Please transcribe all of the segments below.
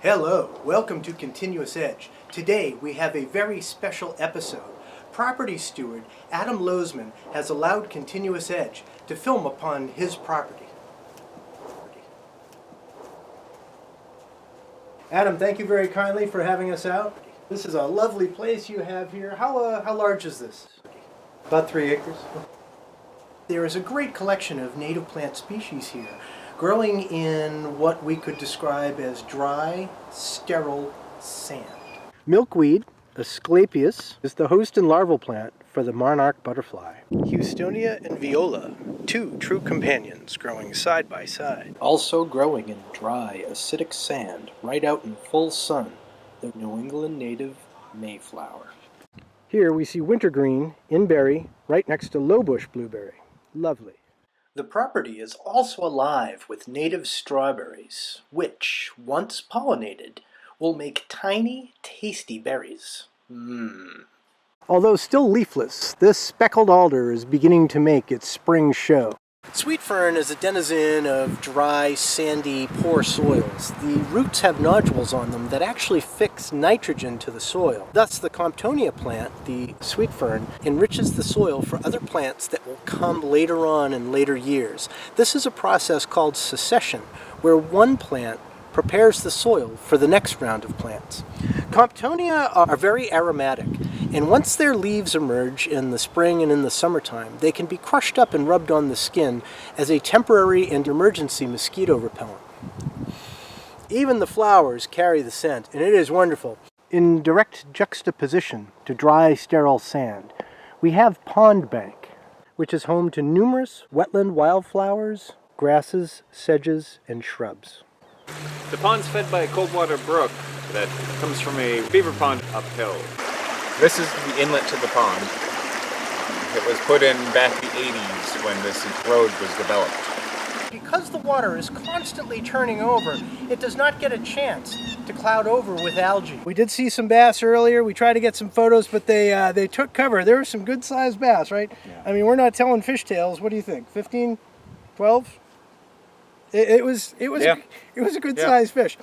Hello, welcome to Continuous Edge. Today we have a very special episode. Property steward Adam Lozman has allowed Continuous Edge to film upon his property. Adam, thank you very kindly for having us out. This is a lovely place you have here. How large is this? About 3 acres. There is a great collection of native plant species here, growing in what we could describe as dry, sterile sand. Milkweed, Asclepias, is the host and larval plant for the monarch butterfly. Houstonia and viola, two true companions growing side by side. Also growing in dry, acidic sand, right out in full sun, the New England native Mayflower. Here we see wintergreen, inberry, right next to lowbush blueberry. Lovely. The property is also alive with native strawberries, which, once pollinated, will make tiny, tasty berries. Although still leafless, this speckled alder is beginning to make its spring show. Sweet fern is a denizen of dry, sandy, poor soils. The roots have nodules on them that actually fix nitrogen to the soil. Thus, the Comptonia plant, the sweet fern, enriches the soil for other plants that will come later on in later years. This is a process called succession, where one plant prepares the soil for the next round of plants. Comptonia are very aromatic, and once their leaves emerge in the spring and in the summertime, they can be crushed up and rubbed on the skin as a temporary and emergency mosquito repellent. Even the flowers carry the scent, and it is wonderful. In direct juxtaposition to dry, sterile sand, we have Pond Bank, which is home to numerous wetland wildflowers, grasses, sedges, and shrubs. The pond's fed by a cold water brook that comes from a beaver pond uphill. This is the inlet to the pond. It was put in back in the 80s when this road was developed. Because the water is constantly turning over, it does not get a chance to cloud over with algae. We did see some bass earlier. We tried to get some photos, but they took cover. There were some good-sized bass, right? Yeah. I mean, we're not telling fishtails. What do you think? 15? 12? It was a good-sized fish.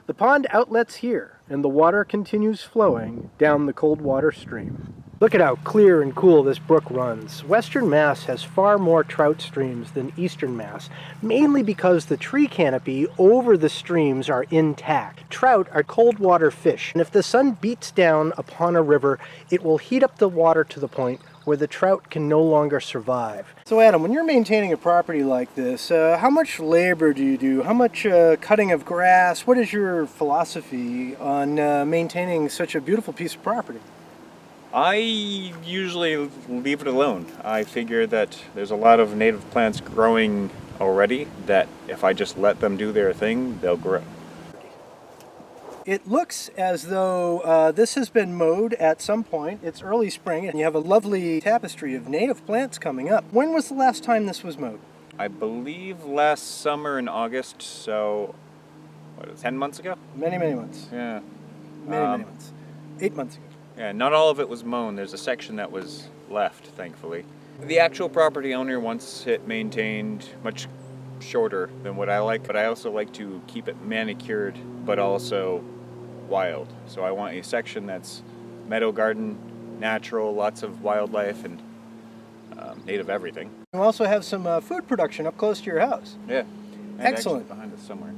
The pond outlets here, and the water continues flowing down the cold water stream. Look at how clear and cool this brook runs. Western Mass has far more trout streams than Eastern Mass, mainly because the tree canopy over the streams are intact. Trout are cold water fish, and if the sun beats down upon a river, it will heat up the water to the point where the trout can no longer survive. So Adam, when you're maintaining a property like this, how much labor do you do? How much cutting of grass? What is your philosophy on maintaining such a beautiful piece of property? I usually leave it alone. I figure that there's a lot of native plants growing already that if I just let them do their thing, they'll grow. It looks as though this has been mowed at some point. It's early spring, and you have a lovely tapestry of native plants coming up. When was the last time this was mowed? I believe last summer in August, so 10 months ago? Many months. Yeah. Many months. 8 months ago. Yeah, not all of it was mown. There's a section that was left, thankfully. The actual property owner wants it maintained much shorter than what I like, but I also like to keep it manicured, but also wild. So I want a section that's Meadow Garden, natural, lots of wildlife, and native everything. You also have some food production up close to your house. Yeah. And excellent. Behind us somewhere.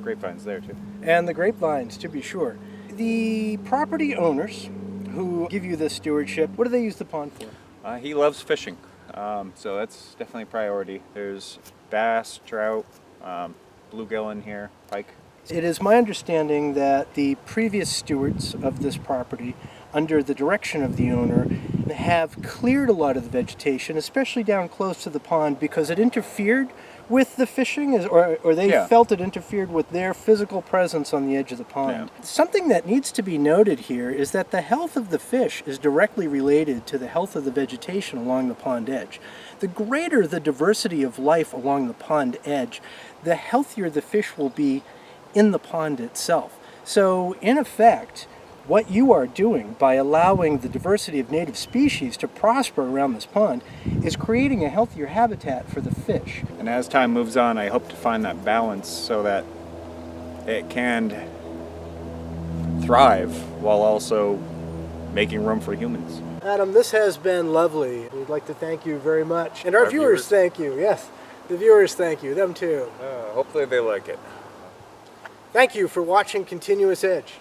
Grapevines there too. And the grapevines, to be sure. The property owners who give you this stewardship, what do they use the pond for? He loves fishing, so that's definitely a priority. There's bass, trout, bluegill in here, pike. It is my understanding that the previous stewards of this property, under the direction of the owner, have cleared a lot of the vegetation, especially down close to the pond, because it interfered with the fishing, or they felt it interfered with their physical presence on the edge of the pond. Yeah. Something that needs to be noted here is that the health of the fish is directly related to the health of the vegetation along the pond edge. The greater the diversity of life along the pond edge, the healthier the fish will be in the pond itself. So, in effect, what you are doing by allowing the diversity of native species to prosper around this pond is creating a healthier habitat for the fish. And as time moves on, I hope to find that balance so that it can thrive while also making room for humans. Adam, this has been lovely. We'd like to thank you very much. And our Our viewers, viewers. thank you. Yes, the viewers, thank you. Them too. Hopefully they like it. Thank you for watching Continuous Edge.